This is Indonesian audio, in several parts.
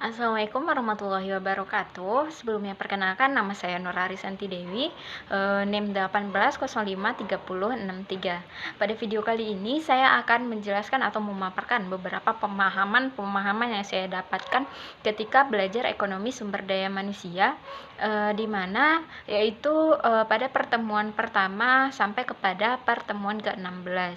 Assalamualaikum warahmatullahi wabarakatuh. Sebelumnya perkenalkan nama saya Nurharisanti Dewi, NIM 18053063. Pada video kali ini saya akan menjelaskan atau memaparkan beberapa pemahaman-pemahaman yang saya dapatkan ketika belajar ekonomi sumber daya manusia, di mana yaitu pada pertemuan pertama sampai kepada pertemuan ke-16.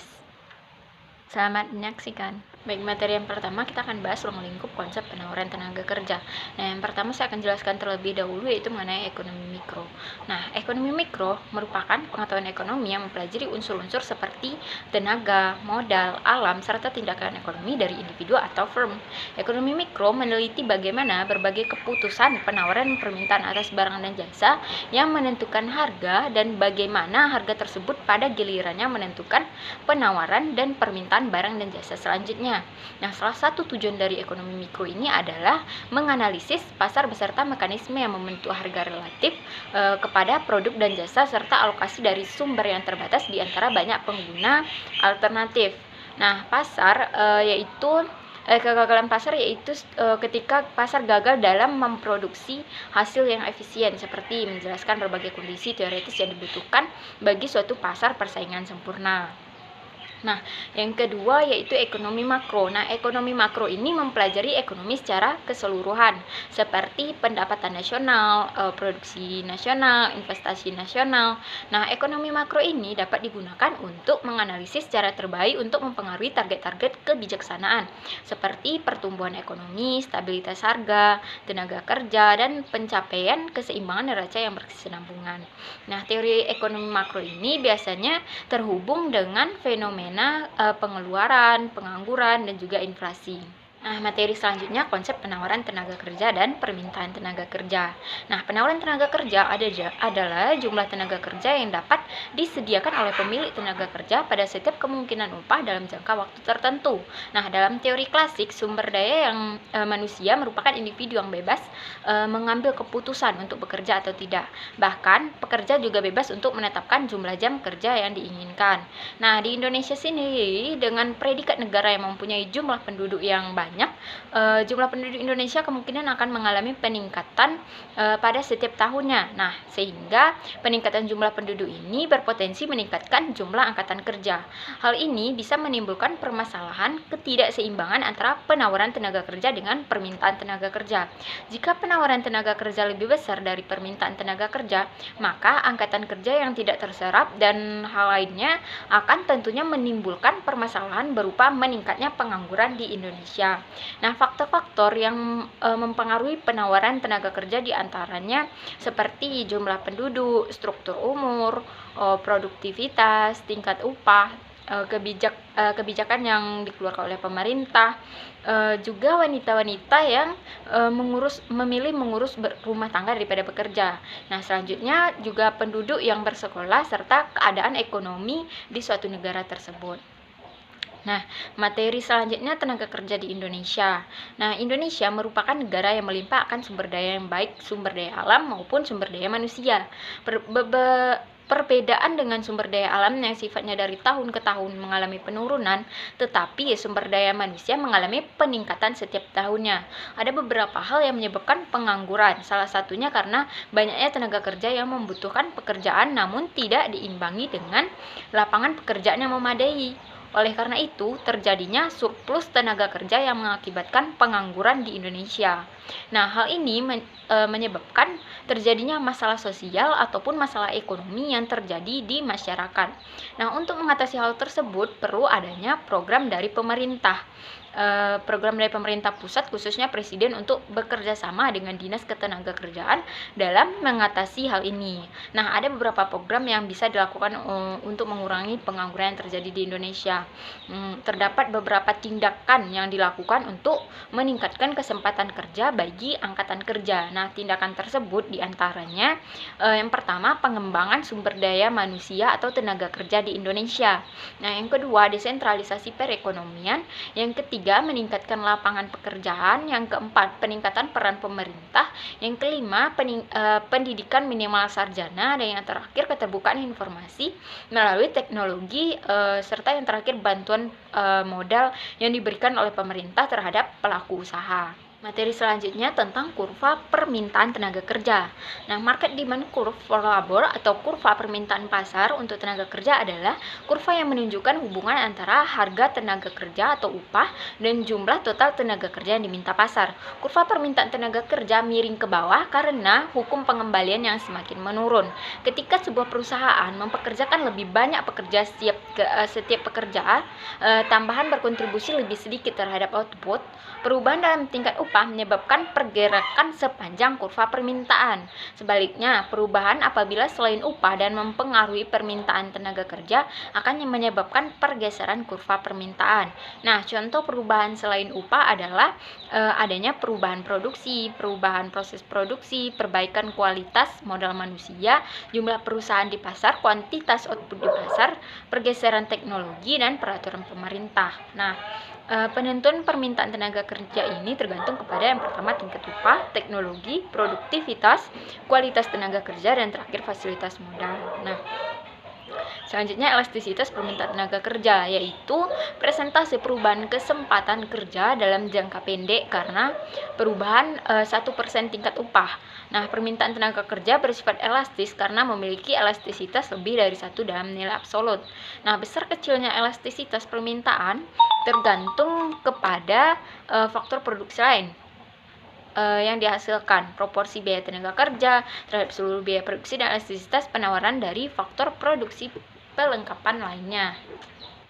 Selamat menyaksikan. Baik, materi yang pertama kita akan bahas ruang lingkup konsep penawaran tenaga kerja. Nah, yang pertama saya akan jelaskan terlebih dahulu yaitu mengenai ekonomi mikro. Nah, ekonomi mikro merupakan pengetahuan ekonomi yang mempelajari unsur-unsur seperti tenaga, modal, alam, serta tindakan ekonomi dari individu atau firm. Ekonomi mikro meneliti bagaimana berbagai keputusan penawaran permintaan atas barang dan jasa yang menentukan harga dan bagaimana harga tersebut pada gilirannya menentukan penawaran dan permintaan barang dan jasa selanjutnya. Nah, salah satu tujuan dari ekonomi mikro ini adalah menganalisis pasar beserta mekanisme yang membentuk harga relatif kepada produk dan jasa serta alokasi dari sumber yang terbatas di antara banyak pengguna alternatif. Nah, kegagalan pasar yaitu ketika pasar gagal dalam memproduksi hasil yang efisien, seperti menjelaskan berbagai kondisi teoritis yang dibutuhkan bagi suatu pasar persaingan sempurna. Nah, yang kedua yaitu ekonomi makro. Nah, ekonomi makro ini mempelajari ekonomi secara keseluruhan, seperti pendapatan nasional, produksi nasional, investasi nasional. Nah, ekonomi makro ini dapat digunakan untuk menganalisis secara terbaik untuk mempengaruhi target-target kebijaksanaan, seperti pertumbuhan ekonomi, stabilitas harga, tenaga kerja, dan pencapaian keseimbangan neraca yang berkesinambungan. Nah, teori ekonomi makro ini biasanya terhubung dengan fenomena pengeluaran, pengangguran, dan juga inflasi. Nah, materi selanjutnya konsep penawaran tenaga kerja dan permintaan tenaga kerja. Nah, penawaran tenaga kerja adalah jumlah tenaga kerja yang dapat disediakan oleh pemilik tenaga kerja pada setiap kemungkinan upah dalam jangka waktu tertentu. Nah, dalam teori klasik, sumber daya yang manusia merupakan individu yang bebas mengambil keputusan untuk bekerja atau tidak. Bahkan, pekerja juga bebas untuk menetapkan jumlah jam kerja yang diinginkan. Nah, di Indonesia sendiri dengan predikat negara yang mempunyai jumlah penduduk yang banyak, jumlah penduduk Indonesia kemungkinan akan mengalami peningkatan pada setiap tahunnya. Nah, sehingga peningkatan jumlah penduduk ini berpotensi meningkatkan jumlah angkatan kerja. Hal ini bisa menimbulkan permasalahan ketidakseimbangan antara penawaran tenaga kerja dengan permintaan tenaga kerja. Jika penawaran tenaga kerja lebih besar dari permintaan tenaga kerja, maka angkatan kerja yang tidak terserap dan hal lainnya akan tentunya menimbulkan permasalahan berupa meningkatnya pengangguran di Indonesia. Nah, faktor-faktor yang mempengaruhi penawaran tenaga kerja diantaranya seperti jumlah penduduk, struktur umur, produktivitas, tingkat upah, kebijakan yang dikeluarkan oleh pemerintah, juga wanita-wanita yang memilih mengurus rumah tangga daripada bekerja. Nah, selanjutnya juga penduduk yang bersekolah serta keadaan ekonomi di suatu negara tersebut. Nah, materi selanjutnya tenaga kerja di Indonesia. Nah, Indonesia merupakan negara yang melimpah akan sumber daya yang baik, sumber daya alam maupun sumber daya manusia. Perbedaan dengan sumber daya alam yang sifatnya dari tahun ke tahun mengalami penurunan, tetapi sumber daya manusia mengalami peningkatan setiap tahunnya. Ada beberapa hal yang menyebabkan pengangguran, salah satunya karena banyaknya tenaga kerja yang membutuhkan pekerjaan namun tidak diimbangi dengan lapangan pekerjaan yang memadai. Oleh karena itu, terjadinya surplus tenaga kerja yang mengakibatkan pengangguran di Indonesia. Nah, hal ini menyebabkan terjadinya masalah sosial ataupun masalah ekonomi yang terjadi di masyarakat. Nah, untuk mengatasi hal tersebut perlu adanya program dari pemerintah. Program dari pemerintah pusat, khususnya Presiden, untuk bekerja sama dengan Dinas Ketenagakerjaan dalam mengatasi hal ini. Nah, ada beberapa program yang bisa dilakukan untuk mengurangi pengangguran yang terjadi di Indonesia. Terdapat beberapa tindakan yang dilakukan untuk meningkatkan kesempatan kerja bagi angkatan kerja. Nah, tindakan tersebut diantaranya yang pertama, pengembangan sumber daya manusia atau tenaga kerja di Indonesia. Nah, yang kedua, desentralisasi perekonomian. Yang ketiga, meningkatkan lapangan pekerjaan. Yang keempat, peningkatan peran pemerintah. Yang kelima, pendidikan minimal sarjana. Dan yang terakhir, keterbukaan informasi melalui teknologi, serta yang terakhir, bantuan modal yang diberikan oleh pemerintah terhadap pelaku usaha. Materi selanjutnya tentang kurva permintaan tenaga kerja. Nah, market demand curve for labor atau kurva permintaan pasar untuk tenaga kerja adalah kurva yang menunjukkan hubungan antara harga tenaga kerja atau upah dan jumlah total tenaga kerja yang diminta pasar. Kurva permintaan tenaga kerja miring ke bawah karena hukum pengembalian yang semakin menurun. Ketika sebuah perusahaan mempekerjakan lebih banyak pekerja setiap pekerja, tambahan berkontribusi lebih sedikit terhadap output, perubahan dalam tingkat upah menyebabkan pergerakan sepanjang kurva permintaan. Sebaliknya, perubahan apabila selain upah dan mempengaruhi permintaan tenaga kerja akan menyebabkan pergeseran kurva permintaan. Nah, contoh perubahan selain upah adalah adanya perubahan produksi, perubahan proses produksi, perbaikan kualitas modal manusia, jumlah perusahaan di pasar, kuantitas output di pasar, pergeseran teknologi, dan peraturan pemerintah. Nah, penentuan permintaan tenaga kerja ini tergantung kepada yang pertama tingkat upah, teknologi, produktivitas, kualitas tenaga kerja, dan terakhir fasilitas modal. Nah, selanjutnya elastisitas permintaan tenaga kerja, yaitu presentasi perubahan kesempatan kerja dalam jangka pendek karena perubahan 1% tingkat upah. Nah, permintaan tenaga kerja bersifat elastis karena memiliki elastisitas lebih dari 1 dalam nilai absolut. Nah, besar kecilnya elastisitas permintaan tergantung kepada faktor produksi lain yang dihasilkan, proporsi biaya tenaga kerja terhadap seluruh biaya produksi, dan elastisitas penawaran dari faktor produksi pelengkapan lainnya.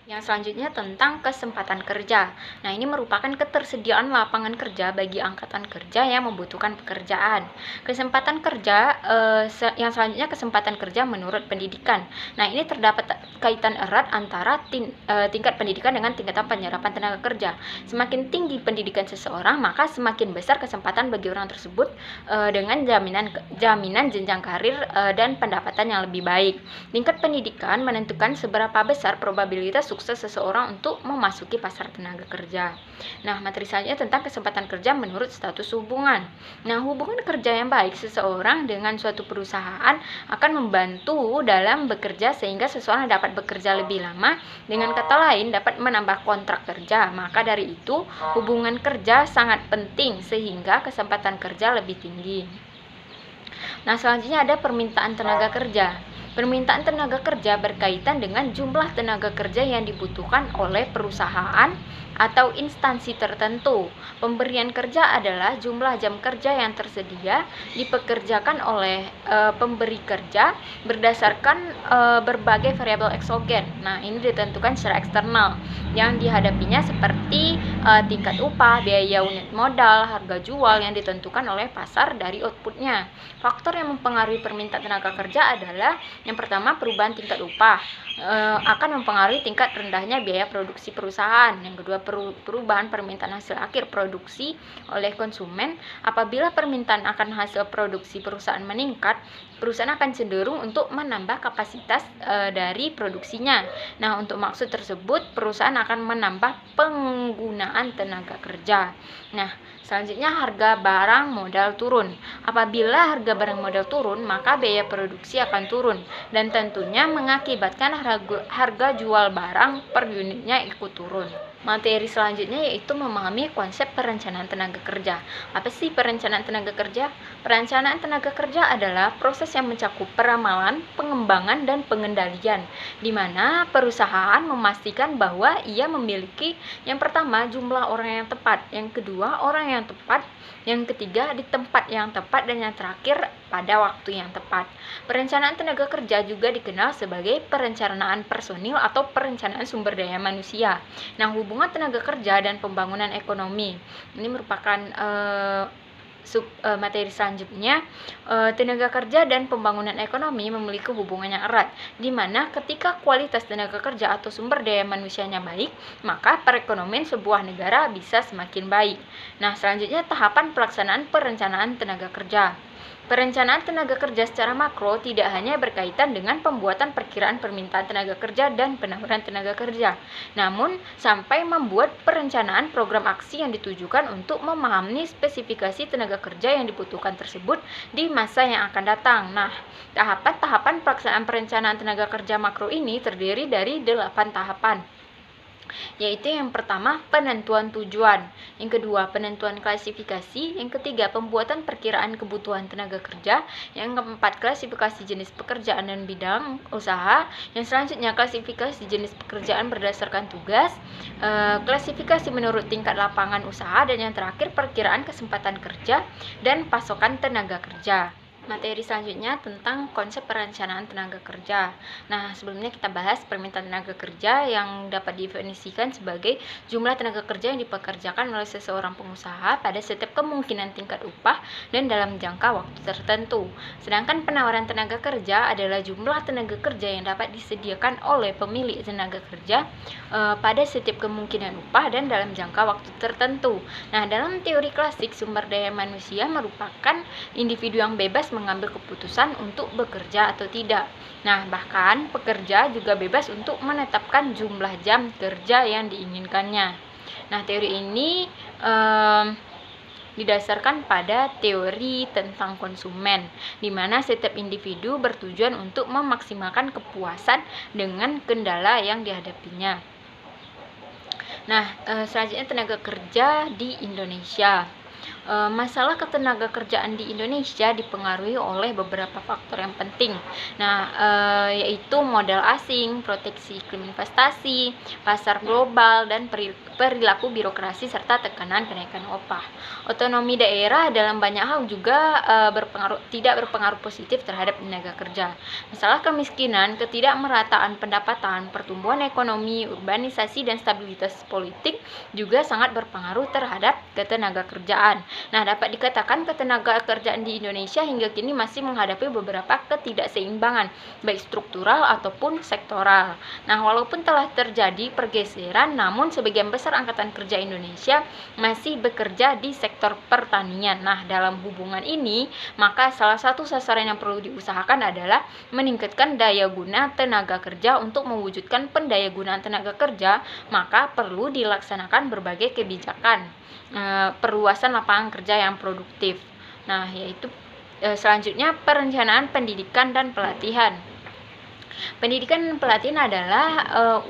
Yang selanjutnya tentang kesempatan kerja. Nah, ini merupakan ketersediaan lapangan kerja bagi angkatan kerja yang membutuhkan pekerjaan. Kesempatan kerja yang selanjutnya kesempatan kerja menurut pendidikan. Nah, ini terdapat kaitan erat antara tingkat pendidikan dengan tingkatan penyerapan tenaga kerja. Semakin tinggi pendidikan seseorang, maka semakin besar kesempatan bagi orang tersebut dengan jaminan jenjang karir dan pendapatan yang lebih baik. Tingkat pendidikan menentukan seberapa besar probabilitas sukses seseorang untuk memasuki pasar tenaga kerja. Nah, materi selanjutnya tentang kesempatan kerja menurut status hubungan. Nah, hubungan kerja yang baik seseorang dengan suatu perusahaan akan membantu dalam bekerja sehingga seseorang dapat bekerja lebih lama, dengan kata lain dapat menambah kontrak kerja. Maka dari itu, hubungan kerja sangat penting sehingga kesempatan kerja lebih tinggi. Nah, selanjutnya ada permintaan tenaga kerja. Permintaan tenaga kerja berkaitan dengan jumlah tenaga kerja yang dibutuhkan oleh perusahaan atau instansi tertentu. Pemberian kerja adalah jumlah jam kerja yang tersedia dipekerjakan oleh pemberi kerja berdasarkan berbagai variabel eksogen. Nah, ini ditentukan secara eksternal yang dihadapinya seperti tingkat upah, biaya unit modal, harga jual yang ditentukan oleh pasar dari outputnya. Faktor yang mempengaruhi permintaan tenaga kerja adalah yang pertama, perubahan tingkat upah akan mempengaruhi tingkat rendahnya biaya produksi perusahaan. Yang kedua, perubahan permintaan hasil akhir produksi oleh konsumen. Apabila permintaan akan hasil produksi perusahaan meningkat, perusahaan akan cenderung untuk menambah kapasitas dari produksinya. Nah, untuk maksud tersebut, perusahaan akan menambah penggunaan tenaga kerja. Nah, selanjutnya harga barang modal turun. Apabila harga barang modal turun, maka biaya produksi akan turun dan tentunya mengakibatkan harga jual barang per unitnya ikut turun. Materi selanjutnya yaitu memahami konsep perencanaan tenaga kerja. Apa sih perencanaan tenaga kerja? Perencanaan tenaga kerja adalah proses yang mencakup peramalan, pengembangan, dan pengendalian, di mana perusahaan memastikan bahwa ia memiliki yang pertama jumlah orang yang tepat, yang kedua orang yang tepat, yang ketiga di tempat yang tepat, dan yang terakhir pada waktu yang tepat. Perencanaan tenaga kerja juga dikenal sebagai perencanaan personil atau perencanaan sumber daya manusia. Nah, hubungan tenaga kerja dan pembangunan ekonomi ini merupakan materi selanjutnya. Tenaga kerja dan pembangunan ekonomi memiliki hubungan yang erat, di mana ketika kualitas tenaga kerja atau sumber daya manusianya baik, maka perekonomian sebuah negara bisa semakin baik. Nah, selanjutnya tahapan pelaksanaan perencanaan tenaga kerja. Perencanaan tenaga kerja secara makro tidak hanya berkaitan dengan pembuatan perkiraan permintaan tenaga kerja dan penawaran tenaga kerja, namun sampai membuat perencanaan program aksi yang ditujukan untuk memahami spesifikasi tenaga kerja yang dibutuhkan tersebut di masa yang akan datang. Nah, tahapan-tahapan pelaksanaan perencanaan tenaga kerja makro ini terdiri dari 8 tahapan. yaitu yang pertama penentuan tujuan, yang kedua penentuan klasifikasi, yang ketiga pembuatan perkiraan kebutuhan tenaga kerja, yang keempat klasifikasi jenis pekerjaan dan bidang usaha, yang selanjutnya klasifikasi jenis pekerjaan berdasarkan tugas, klasifikasi menurut tingkat lapangan usaha, dan yang terakhir perkiraan kesempatan kerja dan pasokan tenaga kerja. Materi selanjutnya tentang konsep perencanaan tenaga kerja. Nah, sebelumnya kita bahas permintaan tenaga kerja yang dapat didefinisikan sebagai jumlah tenaga kerja yang dipekerjakan oleh seseorang pengusaha pada setiap kemungkinan tingkat upah dan dalam jangka waktu tertentu. Sedangkan penawaran tenaga kerja adalah jumlah tenaga kerja yang dapat disediakan oleh pemilik tenaga kerja pada setiap kemungkinan upah dan dalam jangka waktu tertentu. Nah, dalam teori klasik, sumber daya manusia merupakan individu yang bebas mengambil keputusan untuk bekerja atau tidak. Nah, bahkan pekerja juga bebas untuk menetapkan jumlah jam kerja yang diinginkannya. Nah, teori ini didasarkan pada teori tentang konsumen, di mana setiap individu bertujuan untuk memaksimalkan kepuasan dengan kendala yang dihadapinya. Nah, selanjutnya tenaga kerja di Indonesia. Masalah ketenaga kerjaan di Indonesia dipengaruhi oleh beberapa faktor yang penting. Nah, yaitu modal asing, proteksi iklim investasi, pasar global, dan perilaku birokrasi serta tekanan kenaikan upah. Otonomi daerah dalam banyak hal juga tidak berpengaruh positif terhadap tenaga kerja. Masalah kemiskinan, ketidakmerataan pendapatan, pertumbuhan ekonomi, urbanisasi, dan stabilitas politik juga sangat berpengaruh terhadap ketenaga kerjaan. Nah, dapat dikatakan ketenaga kerjaan di Indonesia hingga kini masih menghadapi beberapa ketidakseimbangan, baik struktural ataupun sektoral. Nah, walaupun telah terjadi pergeseran, namun sebagian besar angkatan kerja Indonesia masih bekerja di sektor pertanian. Nah, dalam hubungan ini, maka salah satu sasaran yang perlu diusahakan adalah meningkatkan daya guna tenaga kerja. Untuk mewujudkan pendayagunaan tenaga kerja, maka perlu dilaksanakan berbagai kebijakan perluasan lapangan kerja yang produktif. Nah, yaitu selanjutnya perencanaan pendidikan dan pelatihan. Pendidikan dan pelatihan adalah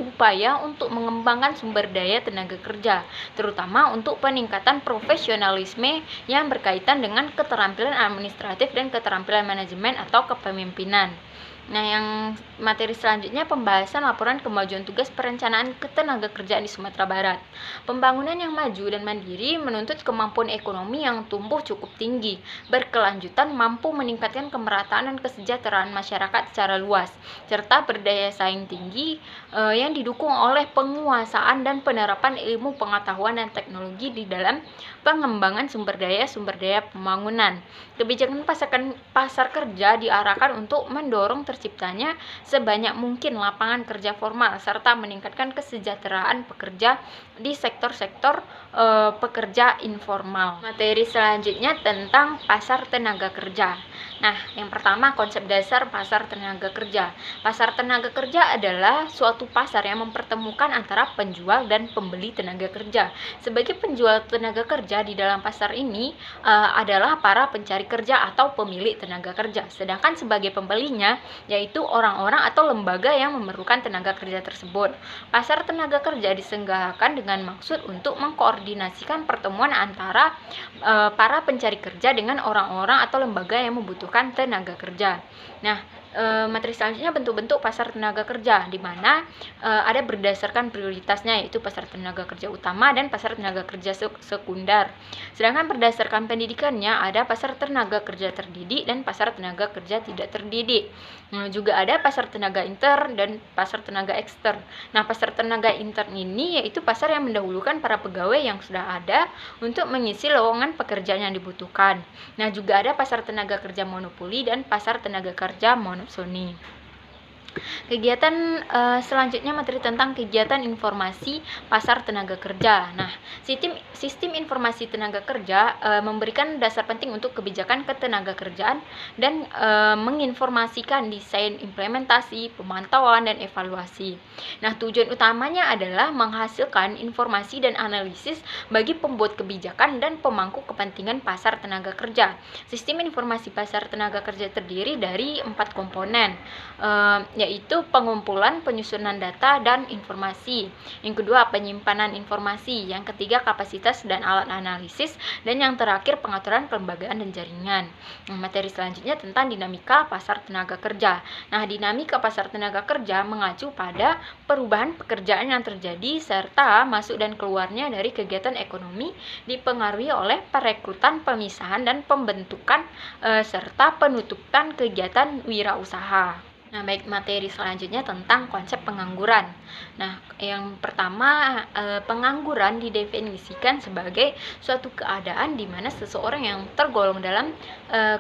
upaya untuk mengembangkan sumber daya tenaga kerja, terutama untuk peningkatan profesionalisme yang berkaitan dengan keterampilan administratif dan keterampilan manajemen atau kepemimpinan. Nah, yang materi selanjutnya pembahasan laporan kemajuan tugas perencanaan ketenaga kerjaan di Sumatera Barat. Pembangunan yang maju dan mandiri menuntut kemampuan ekonomi yang tumbuh cukup tinggi, berkelanjutan, mampu meningkatkan kemerataan dan kesejahteraan masyarakat secara luas, serta berdaya saing tinggi yang didukung oleh penguasaan dan penerapan ilmu pengetahuan dan teknologi di dalam pengembangan sumber daya pembangunan. Kebijakan pasar kerja diarahkan untuk mendorong terciptanya sebanyak mungkin lapangan kerja formal serta meningkatkan kesejahteraan pekerja di sektor-sektor pekerja informal. Materi selanjutnya tentang pasar tenaga kerja. Nah, yang pertama konsep dasar pasar tenaga kerja. Pasar tenaga kerja adalah suatu pasar yang mempertemukan antara penjual dan pembeli tenaga kerja. Sebagai penjual tenaga kerja di dalam pasar ini adalah para pencari kerja atau pemilik tenaga kerja. Sedangkan sebagai pembelinya yaitu orang-orang atau lembaga yang memerlukan tenaga kerja tersebut. Pasar tenaga kerja diselenggarakan dengan maksud untuk mengkoordinasikan pertemuan antara para pencari kerja dengan orang-orang atau lembaga yang membutuhkan tenaga kerja. Nah, materi selanjutnya bentuk-bentuk pasar tenaga kerja, di mana ada berdasarkan prioritasnya, yaitu pasar tenaga kerja utama dan pasar tenaga kerja sekunder. Sedangkan berdasarkan pendidikannya ada pasar tenaga kerja terdidik dan pasar tenaga kerja tidak terdidik. Juga ada pasar tenaga intern dan pasar tenaga ekstern. Nah, pasar tenaga intern ini yaitu pasar yang mendahulukan para pegawai yang sudah ada untuk mengisi lowongan pekerjaan yang dibutuhkan. Nah, juga ada pasar tenaga kerja monopoli dan pasar tenaga kerja monopsoni. Kegiatan selanjutnya materi tentang kegiatan informasi pasar tenaga kerja. Nah, sistem informasi tenaga kerja memberikan dasar penting untuk kebijakan ketenaga kerjaan dan menginformasikan desain, implementasi, pemantauan, dan evaluasi. Nah, tujuan utamanya adalah menghasilkan informasi dan analisis bagi pembuat kebijakan dan pemangku kepentingan pasar tenaga kerja. Sistem informasi pasar tenaga kerja terdiri dari 4 komponen, yaitu pengumpulan, penyusunan data, dan informasi. Yang kedua, penyimpanan informasi. Yang ketiga, kapasitas dan alat analisis. Dan yang terakhir, pengaturan kelembagaan dan jaringan. Nah, materi selanjutnya tentang dinamika pasar tenaga kerja. Nah, dinamika pasar tenaga kerja mengacu pada perubahan pekerjaan yang terjadi serta masuk dan keluarnya dari kegiatan ekonomi dipengaruhi oleh perekrutan, pemisahan, dan pembentukan serta penutupan kegiatan wirausaha. Nah, baik, materi selanjutnya tentang konsep pengangguran. Nah, yang pertama, pengangguran didefinisikan sebagai suatu keadaan di mana seseorang yang tergolong dalam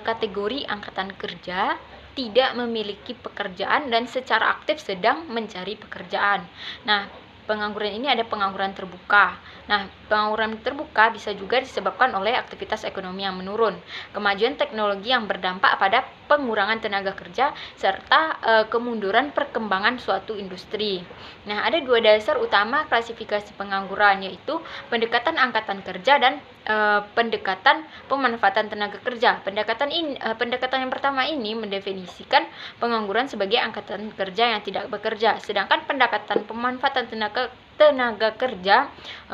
kategori angkatan kerja tidak memiliki pekerjaan dan secara aktif sedang mencari pekerjaan. Nah, pengangguran ini ada pengangguran terbuka. Nah, pengangguran terbuka bisa juga disebabkan oleh aktivitas ekonomi yang menurun, kemajuan teknologi yang berdampak pada pengurangan tenaga kerja, serta kemunduran perkembangan suatu industri. Nah, ada dua dasar utama klasifikasi pengangguran, yaitu pendekatan angkatan kerja dan pendekatan pemanfaatan tenaga kerja. Pendekatan yang pertama ini mendefinisikan pengangguran sebagai angkatan kerja yang tidak bekerja, sedangkan pendekatan pemanfaatan tenaga kerja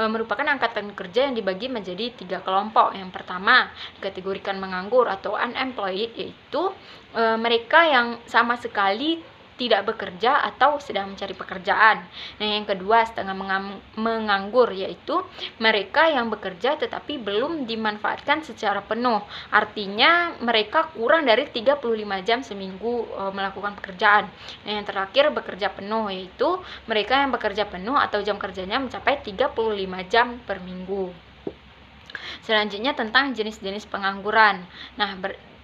merupakan angkatan kerja yang dibagi menjadi 3 kelompok. Yang pertama dikategorikan menganggur atau unemployed, yaitu mereka yang sama sekali tidak bekerja atau sedang mencari pekerjaan. Nah, yang kedua setengah menganggur, yaitu mereka yang bekerja tetapi belum dimanfaatkan secara penuh. Artinya mereka kurang dari 35 jam seminggu melakukan pekerjaan. Nah, yang terakhir bekerja penuh, yaitu mereka yang bekerja penuh atau jam kerjanya mencapai 35 jam per minggu. Selanjutnya tentang jenis-jenis pengangguran. Nah,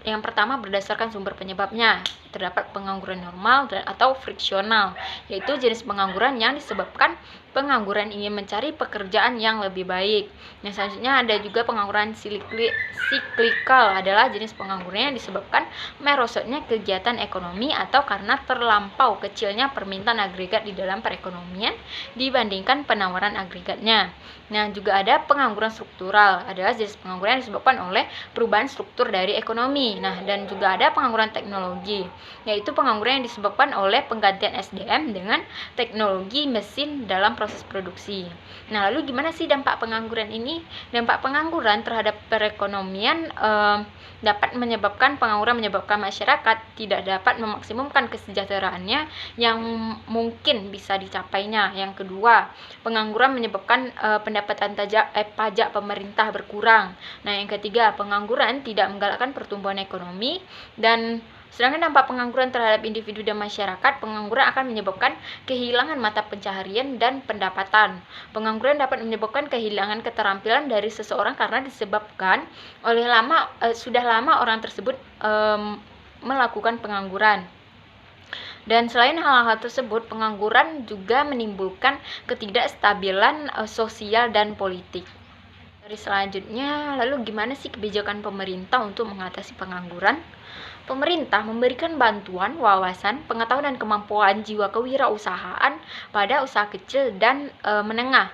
yang pertama berdasarkan sumber penyebabnya, terdapat pengangguran normal atau friksional, yaitu jenis pengangguran yang disebabkan pengangguran ingin mencari pekerjaan yang lebih baik. Yang selanjutnya ada juga pengangguran siklikal, adalah jenis pengangguran yang disebabkan merosotnya kegiatan ekonomi atau karena terlampau kecilnya permintaan agregat di dalam perekonomian dibandingkan penawaran agregatnya. Nah, juga ada pengangguran struktural, adalah jenis pengangguran yang disebabkan oleh perubahan struktur dari ekonomi. Nah, dan juga ada pengangguran teknologi, yaitu pengangguran yang disebabkan oleh penggantian SDM dengan teknologi mesin dalam proses produksi. Nah, lalu gimana sih dampak pengangguran ini? Dampak pengangguran terhadap perekonomian dapat menyebabkan masyarakat tidak dapat memaksimumkan kesejahteraannya yang mungkin bisa dicapainya. Yang kedua, pengangguran menyebabkan pendapatan pajak pemerintah berkurang. Nah, yang ketiga, pengangguran tidak menggalakkan pertumbuhan ekonomi. Dan sedangkan dampak pengangguran terhadap individu dan masyarakat, pengangguran akan menyebabkan kehilangan mata pencaharian dan pendapatan. Pengangguran dapat menyebabkan kehilangan keterampilan dari seseorang karena disebabkan oleh sudah lama orang tersebut melakukan pengangguran. Dan selain hal-hal tersebut, pengangguran juga menimbulkan ketidakstabilan sosial dan politik. Dari selanjutnya, lalu gimana sih kebijakan pemerintah untuk mengatasi pengangguran? Pemerintah memberikan bantuan, wawasan, pengetahuan, dan kemampuan jiwa kewirausahaan pada usaha kecil dan menengah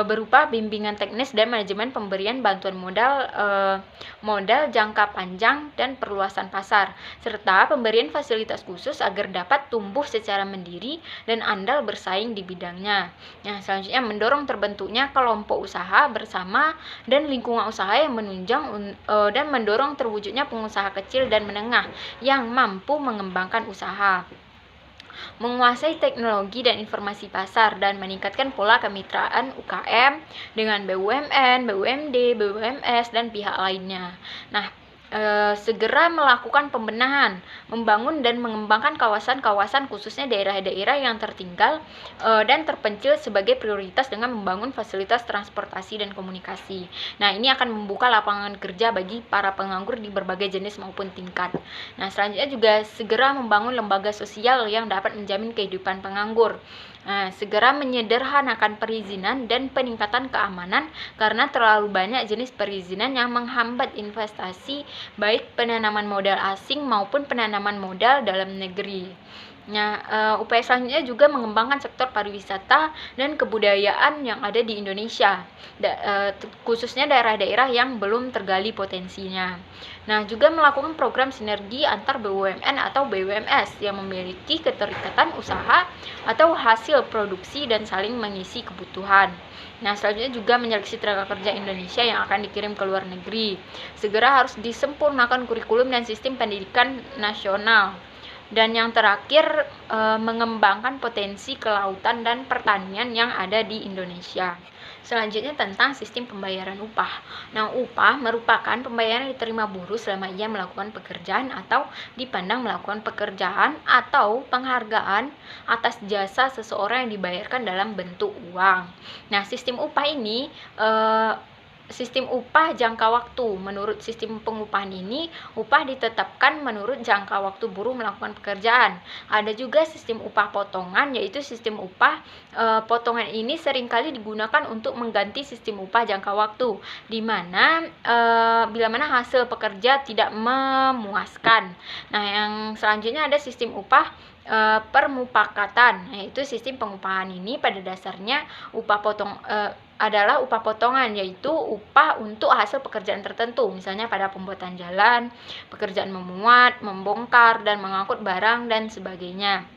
berupa bimbingan teknis dan manajemen pemberian bantuan modal jangka panjang dan perluasan pasar, serta pemberian fasilitas khusus agar dapat tumbuh secara mandiri dan andal bersaing di bidangnya. Nah, selanjutnya mendorong terbentuknya kelompok usaha bersama dan lingkungan usaha yang menunjang dan mendorong terwujudnya pengusaha kecil dan menengah yang mampu mengembangkan usaha, menguasai teknologi dan informasi pasar, dan meningkatkan pola kemitraan UKM dengan BUMN, BUMD, BUMS, dan pihak lainnya. Nah, segera melakukan pembenahan, membangun dan mengembangkan kawasan-kawasan khususnya daerah-daerah yang tertinggal dan terpencil sebagai prioritas dengan membangun fasilitas transportasi dan komunikasi. Nah, ini akan membuka lapangan kerja bagi para penganggur di berbagai jenis maupun tingkat. Nah, selanjutnya juga segera membangun lembaga sosial yang dapat menjamin kehidupan penganggur. Segera menyederhanakan perizinan dan peningkatan keamanan karena terlalu banyak jenis perizinan yang menghambat investasi baik penanaman modal asing maupun penanaman modal dalam negeri. Nah, upaya selanjutnya juga mengembangkan sektor pariwisata dan kebudayaan yang ada di Indonesia, khususnya daerah-daerah yang belum tergali potensinya. Nah, juga melakukan program sinergi antar BUMN atau BUMS yang memiliki keterikatan usaha atau hasil produksi dan saling mengisi kebutuhan. Nah, selanjutnya juga menyeleksi tenaga kerja Indonesia yang akan dikirim ke luar negeri. Segera harus disempurnakan kurikulum dan sistem pendidikan nasional. Dan yang terakhir, mengembangkan potensi kelautan dan pertanian yang ada di Indonesia. Selanjutnya tentang sistem pembayaran upah. Nah, upah merupakan pembayaran yang diterima buruh selama ia melakukan pekerjaan atau dipandang melakukan pekerjaan atau penghargaan atas jasa seseorang yang dibayarkan dalam bentuk uang. Nah, sistem upah ini sistem upah jangka waktu. Menurut sistem pengupahan ini, upah ditetapkan menurut jangka waktu buruh melakukan pekerjaan. Ada juga sistem upah potongan, yaitu sistem upah potongan ini seringkali digunakan untuk mengganti sistem upah jangka waktu, di mana bila mana hasil pekerja tidak memuaskan. Nah, yang selanjutnya ada sistem upah permupakatan, yaitu sistem pengupahan ini pada dasarnya adalah upah potongan, yaitu upah untuk hasil pekerjaan tertentu, misalnya pada pembuatan jalan, pekerjaan memuat, membongkar, dan mengangkut barang, dan sebagainya.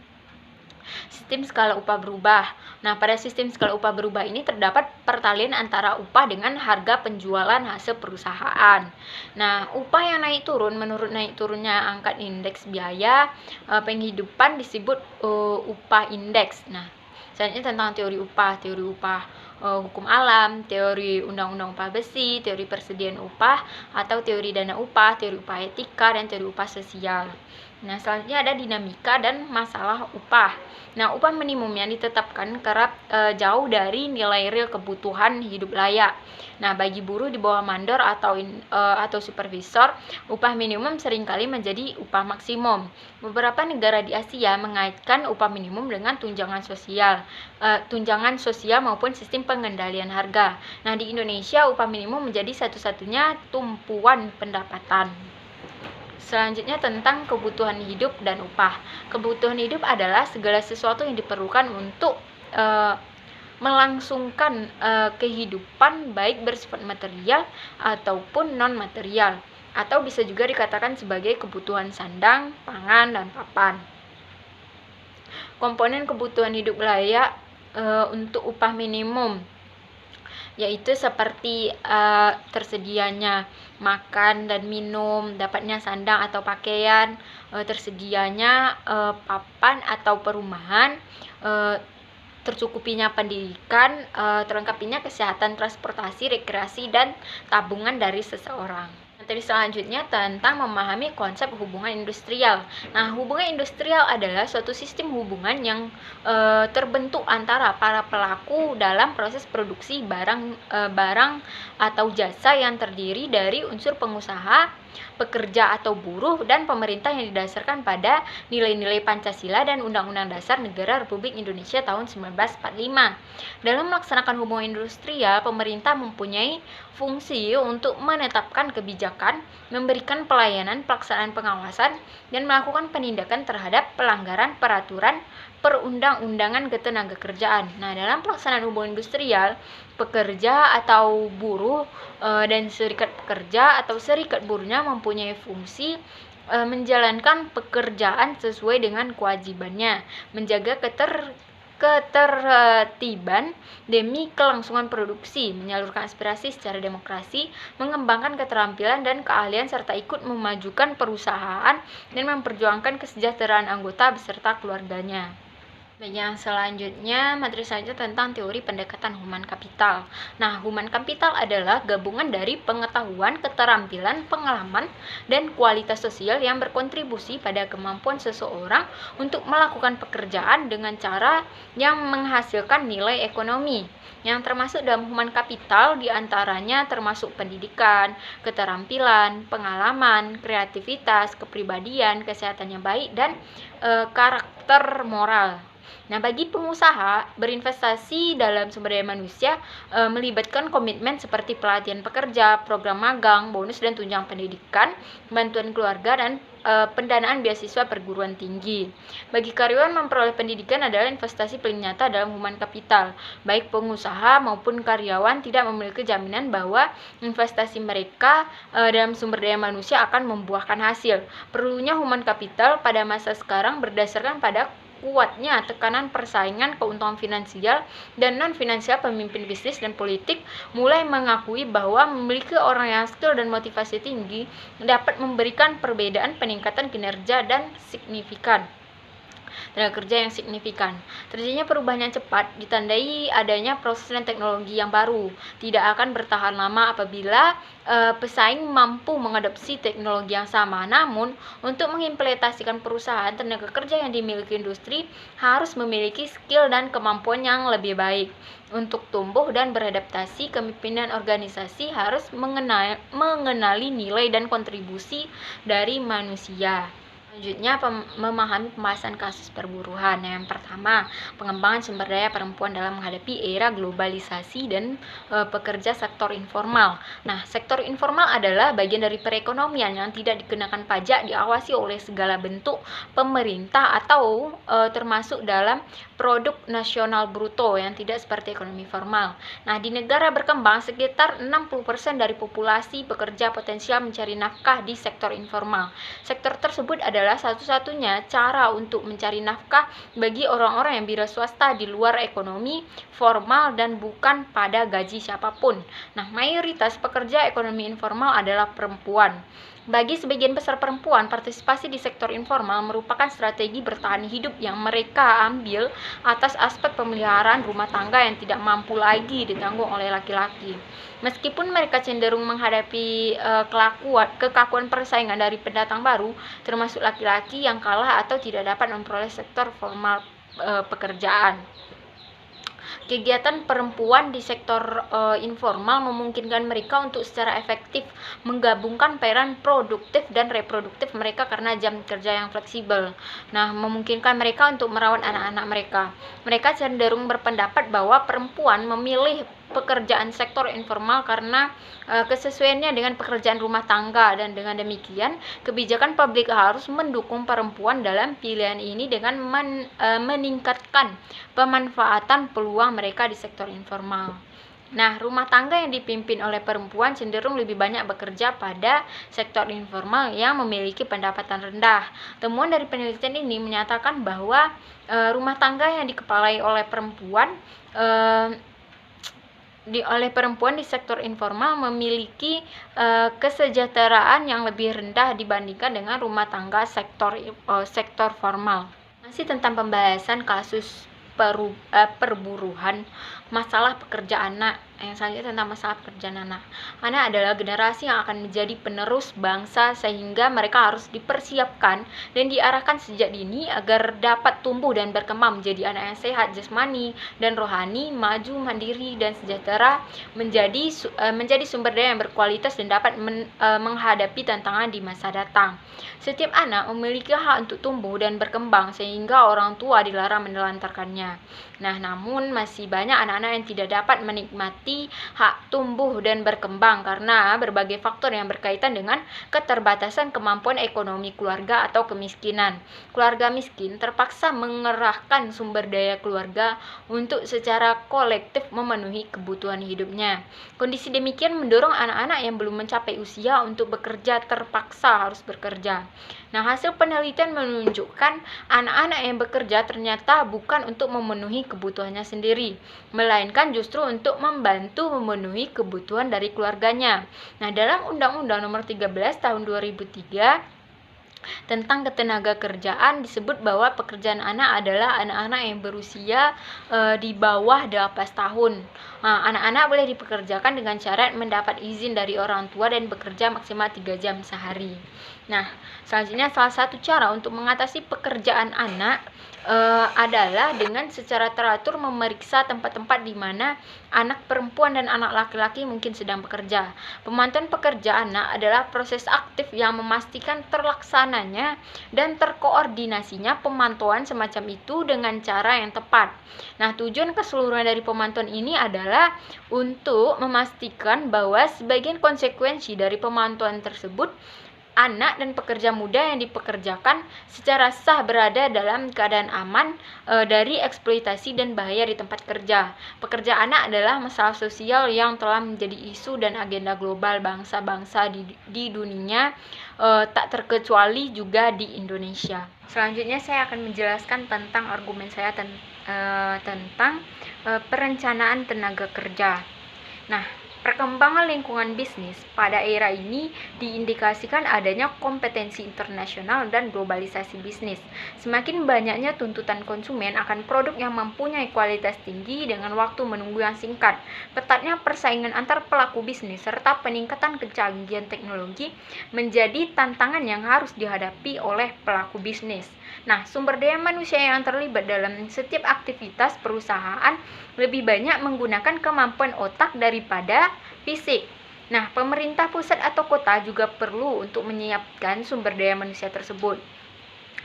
Sistem skala upah berubah. Nah, pada sistem skala upah berubah ini terdapat pertalian antara upah dengan harga penjualan hasil perusahaan. Nah, upah yang naik turun menurut naik turunnya angka indeks biaya penghidupan disebut upah indeks. Nah, selanjutnya tentang teori upah hukum alam, teori undang-undang upah besi, teori persediaan upah atau teori dana upah, teori upah etika, dan teori upah sosial. Nah, selanjutnya ada dinamika dan masalah upah. Nah, upah minimum yang ditetapkan kerap jauh dari nilai real kebutuhan hidup layak. Nah, bagi buruh di bawah mandor atau supervisor, upah minimum seringkali menjadi upah maksimum. Beberapa negara di Asia mengaitkan upah minimum dengan tunjangan sosial maupun sistem pengendalian harga. Nah, di Indonesia upah minimum menjadi satu-satunya tumpuan pendapatan. Selanjutnya tentang kebutuhan hidup dan upah. Kebutuhan hidup adalah segala sesuatu yang diperlukan untuk melangsungkan kehidupan, baik bersifat material ataupun non material, atau bisa juga dikatakan sebagai kebutuhan sandang, pangan, dan papan. Komponen kebutuhan hidup layak untuk upah minimum yaitu seperti tersedianya makan dan minum, dapatnya sandang atau pakaian, tersedianya papan atau perumahan, tercukupinya pendidikan, terlengkapinya kesehatan, transportasi, rekreasi, dan tabungan dari seseorang. Materi selanjutnya tentang memahami konsep hubungan industrial. Nah, hubungan industrial adalah suatu sistem hubungan yang terbentuk antara para pelaku dalam proses produksi barang atau jasa yang terdiri dari unsur pengusaha, pekerja atau buruh, dan pemerintah yang didasarkan pada nilai-nilai Pancasila dan Undang-Undang Dasar Negara Republik Indonesia tahun 1945. Dalam melaksanakan hubungan industrial, pemerintah mempunyai fungsi untuk menetapkan kebijakan, memberikan pelayanan, pelaksanaan pengawasan, dan melakukan penindakan terhadap pelanggaran peraturan perundang-undangan ketenagakerjaan. Nah, dalam pelaksanaan hubungan industrial, pekerja atau buruh dan serikat pekerja atau serikat buruhnya mempunyai fungsi menjalankan pekerjaan sesuai dengan kewajibannya, menjaga ketertiban demi kelangsungan produksi, menyalurkan aspirasi secara demokrasi, mengembangkan keterampilan dan keahlian, serta ikut memajukan perusahaan dan memperjuangkan kesejahteraan anggota beserta keluarganya. Yang selanjutnya, materi selanjutnya tentang teori pendekatan human capital. Nah, human capital adalah gabungan dari pengetahuan, keterampilan, pengalaman, dan kualitas sosial yang berkontribusi pada kemampuan seseorang untuk melakukan pekerjaan dengan cara yang menghasilkan nilai ekonomi. Yang termasuk dalam human capital diantaranya termasuk pendidikan, keterampilan, pengalaman, kreativitas, kepribadian, kesehatan yang baik, dan karakter moral. Nah, bagi pengusaha, berinvestasi dalam sumber daya manusia melibatkan komitmen seperti pelatihan pekerja, program magang, bonus dan tunjangan pendidikan, bantuan keluarga, dan pendanaan beasiswa perguruan tinggi. Bagi karyawan, memperoleh pendidikan adalah investasi paling nyata dalam human capital. Baik pengusaha maupun karyawan tidak memiliki jaminan bahwa investasi mereka dalam sumber daya manusia akan membuahkan hasil. Perlunya human capital pada masa sekarang berdasarkan pada kuatnya tekanan persaingan, keuntungan finansial, dan non-finansial. Pemimpin bisnis dan politik mulai mengakui bahwa memiliki orang yang skill dan motivasi tinggi dapat memberikan perbedaan peningkatan kinerja dan signifikan. Tenaga kerja yang signifikan. Terjadinya perubahan yang cepat ditandai adanya proses dan teknologi yang baru. Tidak akan bertahan lama apabila pesaing mampu mengadopsi teknologi yang sama. Namun, untuk mengimplementasikan perusahaan, tenaga kerja yang dimiliki industri harus memiliki skill dan kemampuan yang lebih baik. Untuk tumbuh dan beradaptasi, kepemimpinan organisasi harus mengenali nilai dan kontribusi dari manusia. Selanjutnya, memahami pembahasan kasus perburuan. Yang pertama, pengembangan sumber daya perempuan dalam menghadapi era globalisasi dan pekerja sektor informal. Nah, sektor informal adalah bagian dari perekonomian yang tidak dikenakan pajak, diawasi oleh segala bentuk pemerintah atau termasuk dalam produk nasional bruto yang tidak seperti ekonomi formal. Nah, di negara berkembang, sekitar 60% dari populasi pekerja potensial mencari nafkah di sektor informal. Sektor tersebut adalah satu-satunya cara untuk mencari nafkah bagi orang-orang yang wira swasta di luar ekonomi formal dan bukan pada gaji siapapun. Nah, mayoritas pekerja ekonomi informal adalah perempuan. Bagi sebagian besar perempuan, partisipasi di sektor informal merupakan strategi bertahan hidup yang mereka ambil atas aspek pemeliharaan rumah tangga yang tidak mampu lagi ditanggung oleh laki-laki. Meskipun mereka cenderung menghadapi kekakuan persaingan dari pendatang baru, termasuk laki-laki yang kalah atau tidak dapat memperoleh sektor formal pekerjaan. Kegiatan perempuan di sektor informal memungkinkan mereka untuk secara efektif menggabungkan peran produktif dan reproduktif mereka karena jam kerja yang fleksibel. Nah, memungkinkan mereka untuk merawat anak-anak mereka. Mereka cenderung berpendapat bahwa perempuan memilih pekerjaan sektor informal karena kesesuaiannya dengan pekerjaan rumah tangga, dan dengan demikian kebijakan publik harus mendukung perempuan dalam pilihan ini dengan meningkatkan pemanfaatan peluang mereka di sektor informal. Nah, rumah tangga yang dipimpin oleh perempuan cenderung lebih banyak bekerja pada sektor informal yang memiliki pendapatan rendah. Temuan dari penelitian ini menyatakan bahwa rumah tangga yang dikepalai oleh perempuan di sektor informal memiliki kesejahteraan yang lebih rendah dibandingkan dengan rumah tangga sektor formal. Masih tentang pembahasan kasus perburuhan, masalah pekerjaan anak. Yang selanjutnya tentang masalah pekerjaan anak. Anak adalah generasi yang akan menjadi penerus bangsa, sehingga mereka harus dipersiapkan dan diarahkan sejak dini agar dapat tumbuh dan berkembang menjadi anak yang sehat jasmani dan rohani, maju, mandiri, dan sejahtera, menjadi sumber daya yang berkualitas dan dapat menghadapi tantangan di masa datang. Setiap anak memiliki hak untuk tumbuh dan berkembang, sehingga orang tua dilarang menelantarkannya. Nah, namun masih banyak anak-anak yang tidak dapat menikmati hak tumbuh dan berkembang karena berbagai faktor yang berkaitan dengan keterbatasan kemampuan ekonomi keluarga atau kemiskinan. Keluarga miskin terpaksa mengerahkan sumber daya keluarga untuk secara kolektif memenuhi kebutuhan hidupnya. Kondisi demikian mendorong anak-anak yang belum mencapai usia untuk bekerja terpaksa harus bekerja. Nah, hasil penelitian menunjukkan anak-anak yang bekerja ternyata bukan untuk memenuhi kebutuhannya sendiri, melainkan justru untuk membantu memenuhi kebutuhan dari keluarganya. Nah, dalam Undang-Undang Nomor 13 Tahun 2003 tentang ketenaga kerjaan disebut bahwa pekerjaan anak adalah anak-anak yang berusia di bawah 18 tahun. Nah, anak-anak boleh dipekerjakan dengan syarat mendapat izin dari orang tua dan bekerja maksimal 3 jam sehari. Nah, selanjutnya salah satu cara untuk mengatasi pekerjaan anak adalah dengan secara teratur memeriksa tempat-tempat di mana anak perempuan dan anak laki-laki mungkin sedang bekerja. Pemantauan pekerja anak adalah proses aktif yang memastikan terlaksananya dan terkoordinasinya pemantauan semacam itu dengan cara yang tepat. Nah, tujuan keseluruhan dari pemantauan ini adalah untuk memastikan bahwa sebagian konsekuensi dari pemantauan tersebut anak dan pekerja muda yang dipekerjakan secara sah berada dalam keadaan aman dari eksploitasi dan bahaya di tempat kerja. Pekerja anak adalah masalah sosial yang telah menjadi isu dan agenda global bangsa-bangsa di dunia, tak terkecuali juga di Indonesia. Selanjutnya saya akan menjelaskan tentang argumen saya tentang perencanaan tenaga kerja. Nah, perkembangan lingkungan bisnis pada era ini diindikasikan adanya kompetensi internasional dan globalisasi bisnis. Semakin banyaknya tuntutan konsumen akan produk yang mempunyai kualitas tinggi dengan waktu menunggu yang singkat. Ketatnya persaingan antar pelaku bisnis serta peningkatan kecanggihan teknologi menjadi tantangan yang harus dihadapi oleh pelaku bisnis. Nah, sumber daya manusia yang terlibat dalam setiap aktivitas perusahaan lebih banyak menggunakan kemampuan otak daripada fisik. Nah, pemerintah pusat atau kota juga perlu untuk menyiapkan sumber daya manusia tersebut,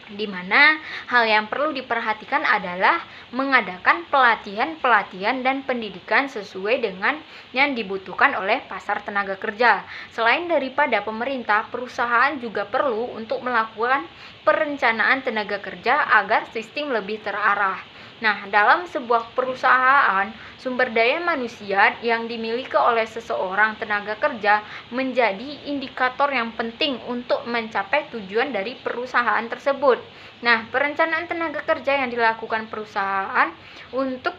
di mana hal yang perlu diperhatikan adalah mengadakan pelatihan dan pendidikan sesuai dengan yang dibutuhkan oleh pasar tenaga kerja. Selain daripada pemerintah, perusahaan juga perlu untuk melakukan perencanaan tenaga kerja agar sistem lebih terarah. Nah, dalam sebuah perusahaan, sumber daya manusia yang dimiliki oleh seseorang tenaga kerja menjadi indikator yang penting untuk mencapai tujuan dari perusahaan tersebut. Nah, perencanaan tenaga kerja yang dilakukan perusahaan untuk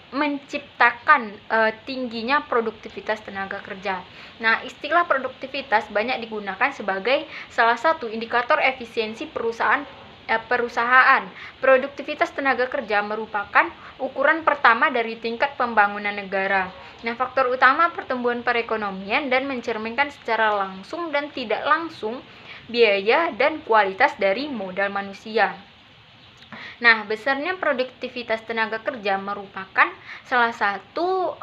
menciptakan tingginya produktivitas tenaga kerja. Nah, istilah produktivitas banyak digunakan sebagai salah satu indikator efisiensi perusahaan. Produktivitas tenaga kerja merupakan ukuran pertama dari tingkat pembangunan negara. Nah, faktor utama pertumbuhan perekonomian dan mencerminkan secara langsung dan tidak langsung biaya dan kualitas dari modal manusia. Nah, besarnya produktivitas tenaga kerja merupakan salah satu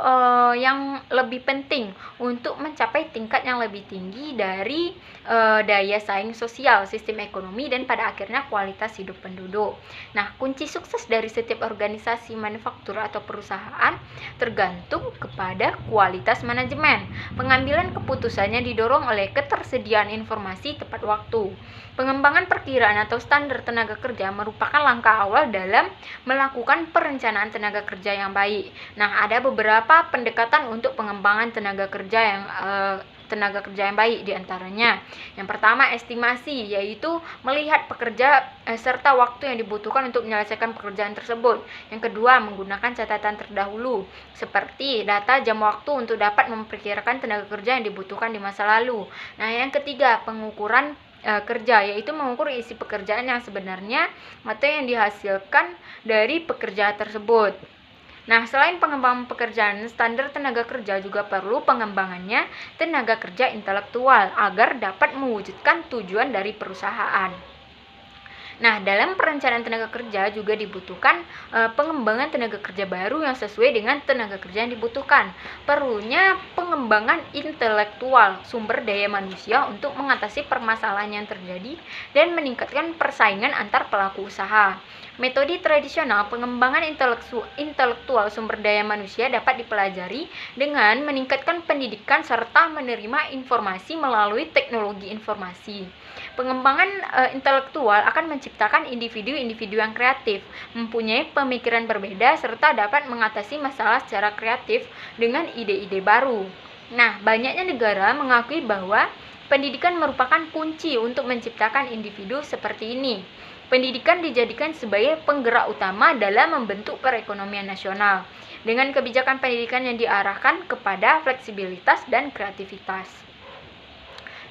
yang lebih penting untuk mencapai tingkat yang lebih tinggi dari daya saing sosial, sistem ekonomi, dan pada akhirnya kualitas hidup penduduk. Nah, kunci sukses dari setiap organisasi manufaktur atau perusahaan tergantung kepada kualitas manajemen. Pengambilan keputusannya didorong oleh ketersediaan informasi tepat waktu. Pengembangan perkiraan atau standar tenaga kerja merupakan langkah awal dalam melakukan perencanaan tenaga kerja yang baik. Nah, ada beberapa pendekatan untuk pengembangan tenaga kerja yang baik, diantaranya yang pertama estimasi, yaitu melihat pekerja serta waktu yang dibutuhkan untuk menyelesaikan pekerjaan tersebut. Yang kedua, menggunakan catatan terdahulu seperti data jam waktu untuk dapat memperkirakan tenaga kerja yang dibutuhkan di masa lalu. Nah, yang ketiga, pengukuran kerja, yaitu mengukur isi pekerjaan yang sebenarnya atau yang dihasilkan dari pekerja tersebut. Nah, selain pengembangan pekerjaan, standar tenaga kerja juga perlu pengembangannya tenaga kerja intelektual agar dapat mewujudkan tujuan dari perusahaan. Nah, dalam perencanaan tenaga kerja juga dibutuhkan pengembangan tenaga kerja baru yang sesuai dengan tenaga kerja yang dibutuhkan. Perlunya pengembangan intelektual sumber daya manusia untuk mengatasi permasalahan yang terjadi dan meningkatkan persaingan antar pelaku usaha. Metode tradisional pengembangan intelektual sumber daya manusia dapat dipelajari dengan meningkatkan pendidikan serta menerima informasi melalui teknologi informasi. Pengembangan intelektual akan menciptakan individu-individu yang kreatif, mempunyai pemikiran berbeda, serta dapat mengatasi masalah secara kreatif dengan ide-ide baru. Nah, banyaknya negara mengakui bahwa pendidikan merupakan kunci untuk menciptakan individu seperti ini. Pendidikan dijadikan sebagai penggerak utama dalam membentuk perekonomian nasional, dengan kebijakan pendidikan yang diarahkan kepada fleksibilitas dan kreativitas.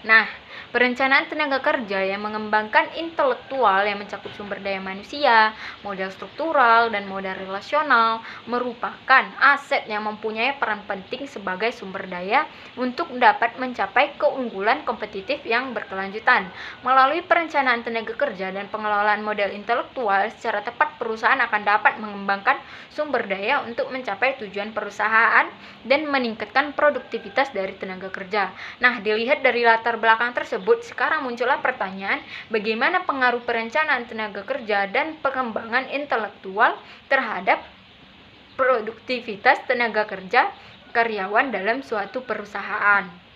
Nah, Perencanaan tenaga kerja yang mengembangkan intelektual yang mencakup sumber daya manusia, modal struktural, dan modal relasional merupakan aset yang mempunyai peran penting sebagai sumber daya untuk dapat mencapai keunggulan kompetitif yang berkelanjutan. Melalui perencanaan tenaga kerja dan pengelolaan modal intelektual secara tepat, perusahaan akan dapat mengembangkan sumber daya untuk mencapai tujuan perusahaan dan meningkatkan produktivitas dari tenaga kerja. Nah, dilihat dari latar belakang tersebut, sekarang muncullah pertanyaan, bagaimana pengaruh perencanaan tenaga kerja dan pengembangan intelektual terhadap produktivitas tenaga kerja karyawan dalam suatu perusahaan.